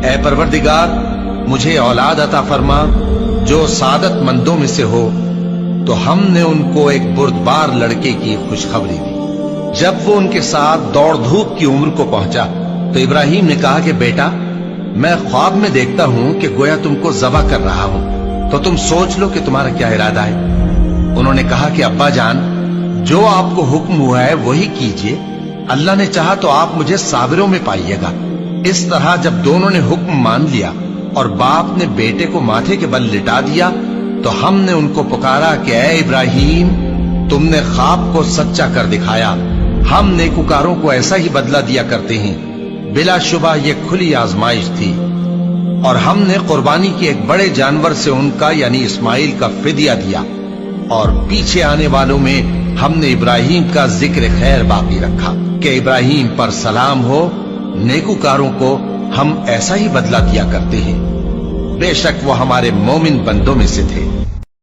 اے پروردگار مجھے اولاد عطا فرما جو سعادت مندوں میں سے ہو، تو ہم نے ان کو ایک بردبار لڑکے کی خوشخبری دی۔ جب وہ ان کے ساتھ دوڑ دھوپ کی عمر کو پہنچا تو ابراہیم نے کہا کہ بیٹا، میں خواب میں دیکھتا ہوں کہ گویا تم کو ذبح کر رہا ہوں، تو تم سوچ لو کہ تمہارا کیا ارادہ ہے۔ انہوں نے کہا کہ ابا جان، جو آپ کو حکم ہوا ہے وہی کیجئے، اللہ نے چاہا تو آپ مجھے صابروں میں پائیے گا۔ اس طرح جب دونوں نے حکم مان لیا اور باپ نے بیٹے کو ماتھے کے بل لٹا دیا تو ہم نے ان کو پکارا کہ اے ابراہیم، تم نے خواب کو سچا کر دکھایا، ہم نیکوکاروں کو ایسا ہی بدلہ دیا کرتے ہیں۔ بلا شبہ یہ کھلی آزمائش تھی، اور ہم نے قربانی کے ایک بڑے جانور سے ان کا یعنی اسماعیل کا فدیہ دیا، اور پیچھے آنے والوں میں ہم نے ابراہیم کا ذکر خیر باقی رکھا کہ ابراہیم پر سلام ہو، نیکوکاروں کو ہم ایسا ہی بدلہ دیا کرتے ہیں، بے شک وہ ہمارے مومن بندوں میں سے تھے۔